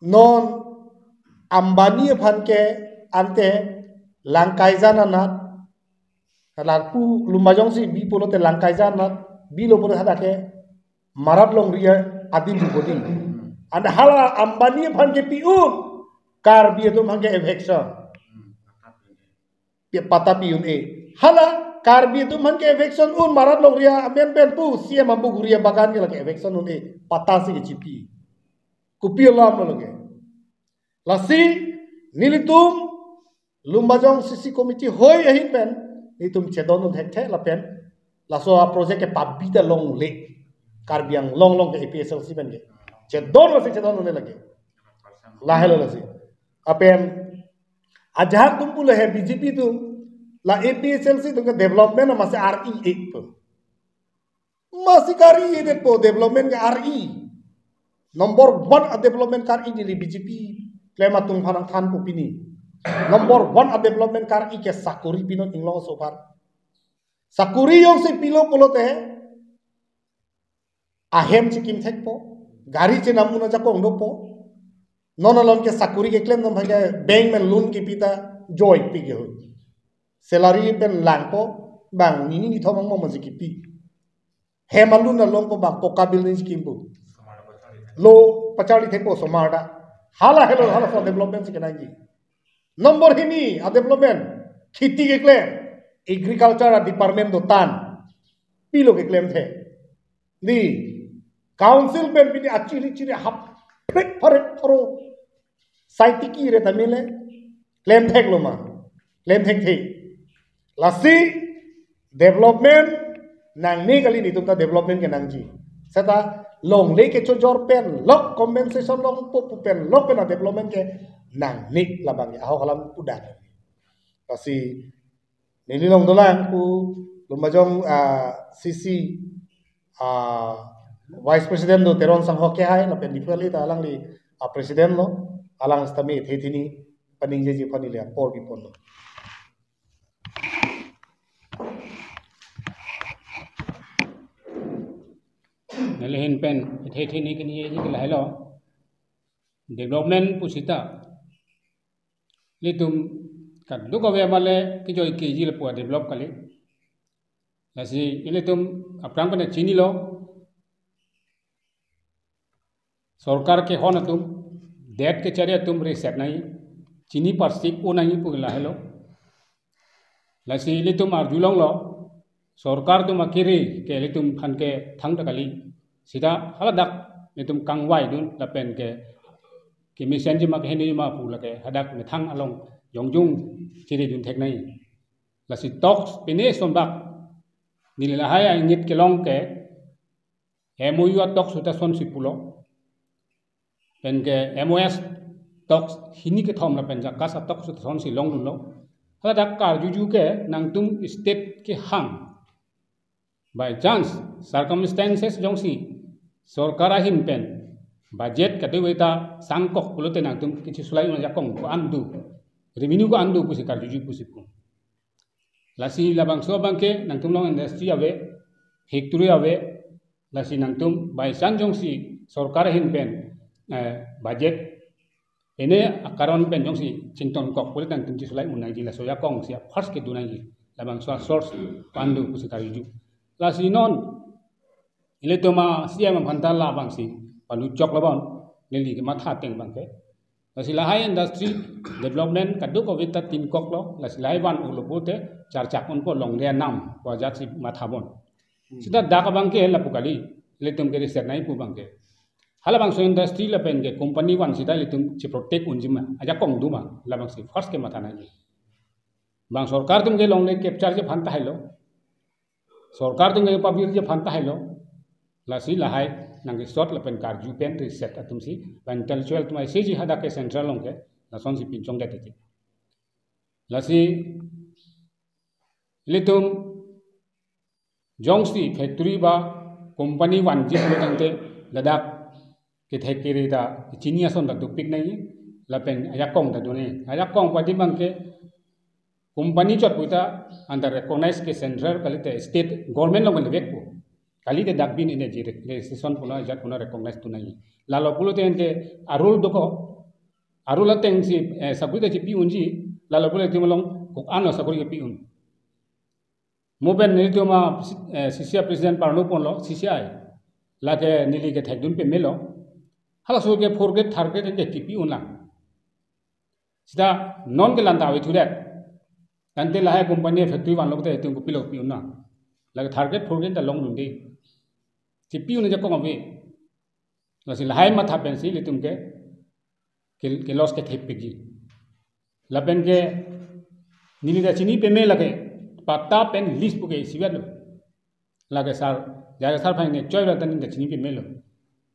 non ambani phan ke ante langkai jananat laku lumajong si bi polo te langkai janat bi lo polo hadake marat long ria adil bodi and hala ambani phan ke piun kar bi to mangke eviction pe pata piun e hala kar bi to mangke eviction un marat long ria amen ben pu sia mambu guria bagan ke lake eviction un e pata si ke chipi kupi lam lo lage lasi nilitum lumbajong sisi committee hoi ahin pen nitum chedon un hekte la pen laso a project ke pabita long le karbiang long long ke APSL si pen ke chedon la chedon un lage la helo lasi apen ajak tumpul he BJP tu la APSL si tu ke development masih RE 8 tu masih kari ini po development ke RE nomor 1 a development kar ini di BJP klema tung phanang than pu pini nomor 1 a development kar i ke sakuri pino inglong so far sakuri yong se pilo polote ahem chikim thek po gari che namuna ja kong do po nonalon ke sakuri ke claim nam bhage bank में loan ke pita joy pi ge ho salary pen lang po bang nini ni thomang mo maziki pi he malun na long po bang poka building scheme po lo pachali thek po somarda hala hello hala for development se kenangi number hini a development खेती के claim agriculture department do tan pilo ke claim the di council pen pini achiri chiri hap pek faro saiti ki re tamile claim thek lo ma claim thek the lasi development nang ni kali ni tumta development ke nang ji seta long le ke chojor pen lok compensation long pu pen lok pen development ke nang ni labang ya ho kalam udah lasi nini long dolang pu lumajong CC vice president do teron sang hoke hai la pen dipali ta alang li president lo alang stami thethini paningje ji pani le por bi pon lo nelehin pen thethini kini ye ji la helo development pusita litum kan duka we male ki joy ke ji le po develop kali lasi iletum aprang pen chini lo सरकार के होना तुम date के चरिया तुम reset नहीं चीनी पर सिक ओ नहीं पुगला हेलो लसी ले तुम अर्जुलोंग लो सरकार तुम अकेरी के ले तुम फन के थंग तकली सीधा हलदक ले तुम कंगवाई दुन लपेन के मिशन जी मक हेनी मा पुला के हदक में थंग अलोंग योंगजुंग चिरी दुन टेक नहीं लसी टॉक्स पिने सोनबाक नीला हाय इंगित के लोंग के एमओयू टॉक्स उता सोन सिपुलो pen ke MOS tok hini ke thom la pen ja kasa tok su thon si long lo hala dak kar juju ke nang tum state ke hang by chance circumstances jong si sarkara him pen budget ka de weta sangkok pulote nang tum kichi sulai ma ja kong ko andu revenue ko andu ku si kar juju ku si ku lasi labang so bang ke nang tum long industry ave factory ave lasi nang tum by chance jong si sarkara him pen budget ini akaron penjong si cinton kok kulit dan tinggi sulai unai jila soya kong siap harus ke dunai ji labang source pandu kusikari ju lasi non ile to ma siya ma bhantal la bang si palu chok labon lili ke matha teng bang ke lasi lahai industry development kadu ko vita tin kok lo lasi lahai wan ulo bote char chak on ko long le nam wa jat si matha bon sida dak bang ke la pukali ile tum ke reset nai pu bang ke halabang so industry la pen ke company wan sida litum chi protect unjima aja kong duma labang si first ke mata nai bang sarkar tum ke long le capture je phanta hailo sarkar tum ke pabir je phanta hailo la si la hai nang ke short la pen kar ju pen reset atum si ban intellectual tum ai ji hada ke central long ke la son si pinchong de te la si litum jong si factory ba company wan ji lo tangte ladak ke thekiri da chinia son da dupik nai la pen ayakong da dune ayakong pati bang ke company chot puita under recognize ke central kalite state government lo lek ko kalite dakbin ine ji registration puna jat puna recognize tu nai la lo pulo te ente arul doko Arula teng si sakuri ke pi unji lalu boleh tu melong kok ano sakuri ke pi un. Moben ni tu ma sisia presiden parno pon lo sisia ai lage nili ke thakdun pe melo hala so ke forget target ke pi un lang. Sida non ke lanta wi thudet kante lahai company factory wan lok te tu ko pilok pi un na lage target forget da long nun de ti pi un ja ko ngwe la si lahai ma thapen si litum ke los ke thep pigi lapen ke nili da chini pe me lage pata pen list buke siwet lo lage sar jaga sar phai ne choi ra tan da chini pe me lo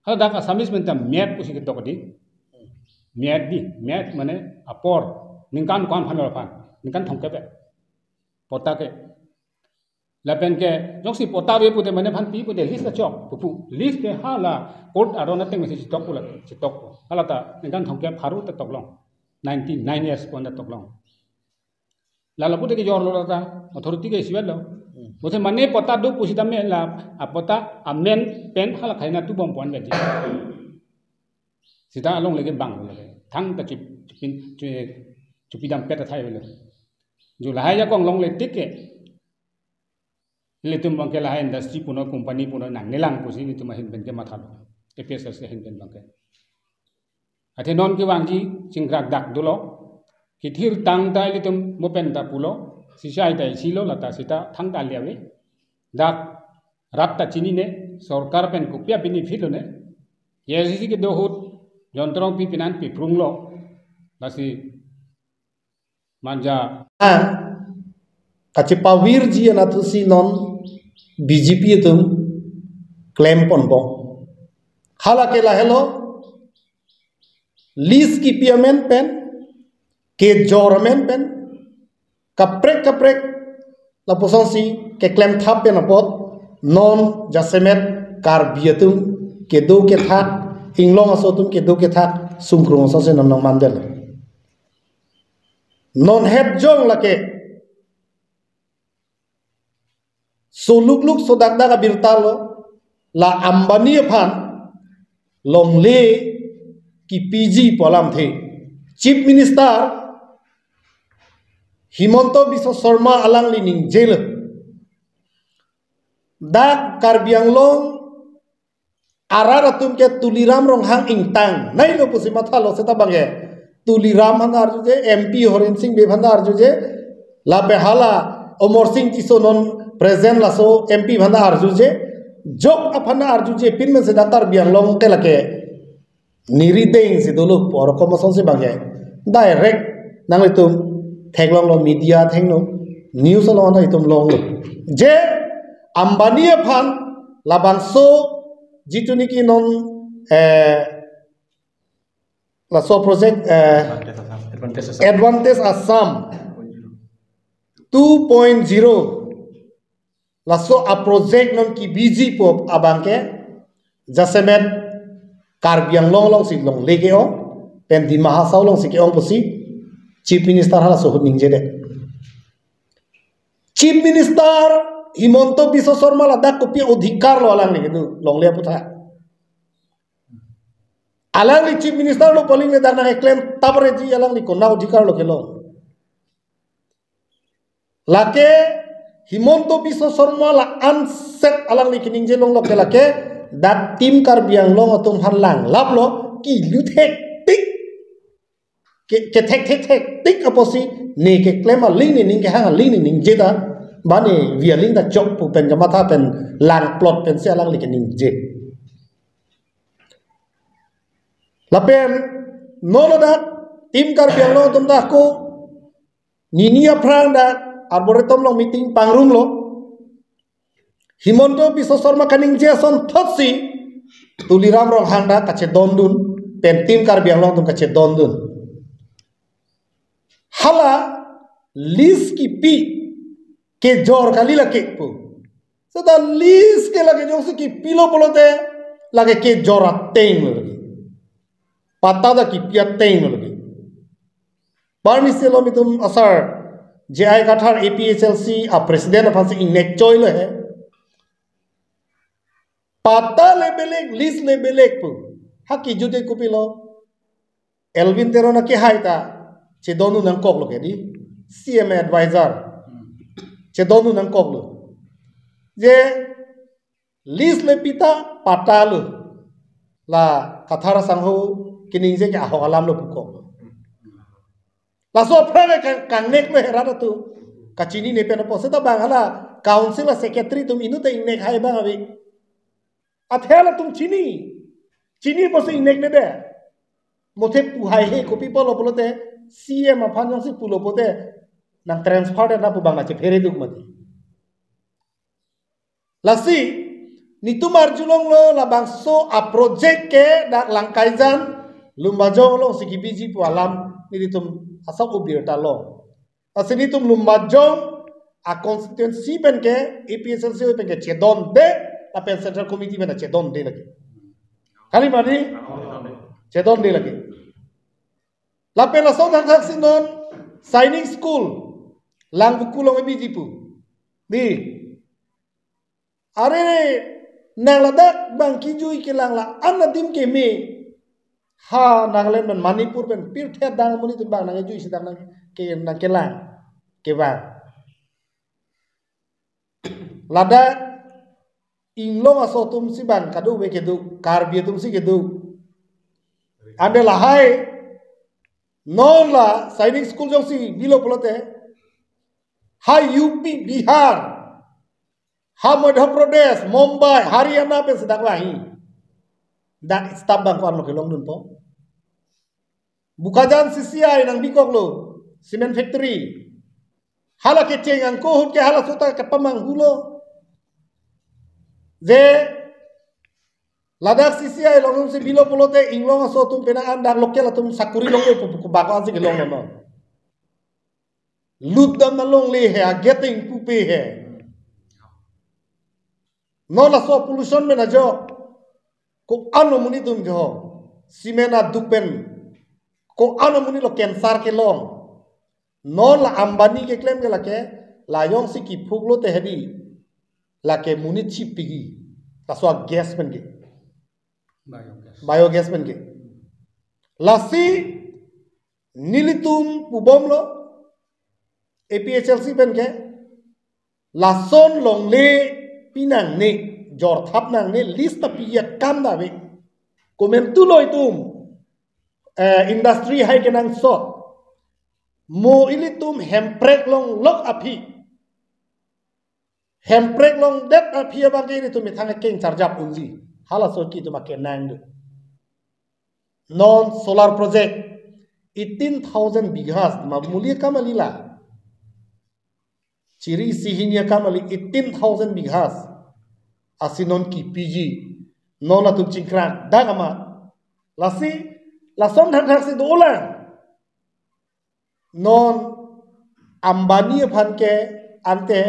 ha da ka samis men ta met pusi ke tokdi met mane apor ningkan kon phan lo phan ningkan thongke be pota ke lapen ke joksi pota be pute mane phan pi pute list la chok pu list ke hala court arona teng me si tok pula si tok hala ta ningkan thongke pharu ta toklong 99 years pon ta toklong lalu pute ke jor lo ta authority ke siwet lo pute mane pota do pusi ta me la apota amen pen hala khaina tu bom pon be ji sida along lege bang lege thang ta chupi dam peta thai belo jo lahai ya kong long le tik ke le tum bang ke lahai industry puno company puno nang nelang pusi ni tum hin ben ke matha lo epsr se hin ben bang ke ate non ke wang ji singrak dak dulo ki thir tang dai le tum mo pen ta pulo sisai dai silo lata sita thang ta lewe dak rat ta chini ne sarkar pen ku pya benefit lo ne yesi ke do hut jontrong pi pinan pi prung lo basi manja kachi pawir ji na tu si non BJP tum claim pon bo hala ke la hello list ki payment pen ke jormen pen kaprek la poson si ke claim thap pen apot non jasemet kar biatum ke do ke thak inglong asotum ke do ke thak sungkrong sa se nam nang mandel non het jong la ke so luk so dak dak birtalo la ambani phan long le ki PG polam the chief minister Himonto Biswa Sharma alang lining jail dak Karbianglong araratum ke tuliram rong hang ingtang nai lo pusi matha lo seta bange tuliram han arjuje MP Horin Singh Bebhanda arjuje la behala Omor Singh Tisonon present la so MP Bhanda arjuje jok aphana arjuje pin men se datar Karbianglong ke lake niri deng si dulu por komoson se bange direct nang litum thaglong lo media thengno news lo na itum long lo je ambani phan labangso jituni ki non la so project advantage Assam 2.0 la so a project non ki BG pop abangke jasemet Karbianglong long si long lege o pen di mahasau long si ke ong posi chief minister hala so ning jede chief minister Himonto Biswa Sharma la dak kopi adhikar lo alang ni du long le putha alang ni chief minister lo polling le darna claim tabare ji alang ni konna adhikar lo kelo lake Himonto Biswa Sharma la unset alang ni kining je long lo kelake dak tim Karbianglong atum harlang lap lo ki lu thek tik ke thek tik aposi ne ke claim a ling ni ning ke hang ling ni ning jeda bani via ling da chok pu pen kamata pen lang plot pen se alang li ke ning je la pen no da tim Karbianglong tum da ko ninia prang da arboretum long meeting pangrung lo Himonto Biswa Sharma kaning Jason thotsi tuliram rong hangda kache dondun pen tim Karbianglong tum kache dondun hala list ki pi ke jor kali la ke pu so da list ke lage jong ki pilo polote lage ke jora tein lagi pata da ki pia tein lagi barni se lo mitum asar JI Kathar APHLC a president of in nek choi lo hai pata lebelek list lebelek pu haki jude kupilo Elvin Terona ke hai ta cedonu nang kok lo ke di CM advisor cedonu nang kok lo je list le pita patalu la kathara sangho kining je ke aho alam lo pukok la so prave kang nek lo herada tu kacini ne pena pose ta bang hala council secretary tum inu te nek hai bang abi athela tum chini pose nek ne de mote puhai he ko people lo polote CM aphan jong si pulo pote nang transfer na pu bang na che fere duk mati lasi nitu marjulong lo la bangso a project ke dak langkaijan lumbajong lo sikibiji pu alam ni ditum asap ubir ta lo asini tum lumbajong a constituency pen ke APSLC pen ke chedon de a pen central committee pen chedon de lagi kali mani chedon de lagi la pen la so thak sinon signing school lang bukulong biji pu di are nang ladak bang kijui ke lang la anadim ke me ha nagaland man manipur ben pir the dang muni tu bang nang jui sidang nang ke lang ke bang lada inglong aso tum si bang kadu be ke du kar bi tum si ke du ande la hai non la signing school jong si bilo polote ha UP Bihar ha Madhya Pradesh Mumbai Haryana pe sedang lahi dak staf bang kon lo ke long dun po bukajan CCI nang bikok lo cement factory hala ke ceng ko hut ke hala suta ke pamang hulo je ladak CCI long si bilo polote inglong aso tum pena andang lokela tum sakuri long ko bakon si ke long no ludam na long le he getting pupe he no la so pollution में ना जो को अनुमुनी तुम जो सीमेना दुपेन को अनुमुनी लो cancer के लोग no la ambani के claim के लके लायोंग सी की फुगलो ते हदी लके मुनी चिप पिगी la so gas बन के बायोगैस बन के लासी नीलितुम पुबोम लो APHLC बन के लासोन लोंगले pinang ne jor thap nang ne list tapi ya kam da we komen tu loi tum industry hai kenang so mo ili tum hemprek long lok api hemprek long det api ba ge ni tum thang keng charjap unji hala so ki tum kenang du non solar project 18000 bighas ma mulia kamalila Ciri sihinya kamali 18,000 bighas asinon ki PG non atum cingkrak dagama lasi lason thak si dola non ambani phan ke ante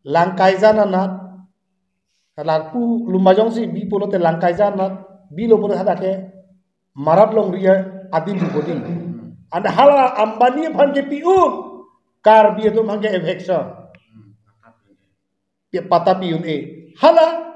langkai janana lapu lumajong si bi polote langkai janat bi lo polo hada ke marat long ria adim bodi and hala ambani phan ke piun kar bi to mangke eviction pata piun e hala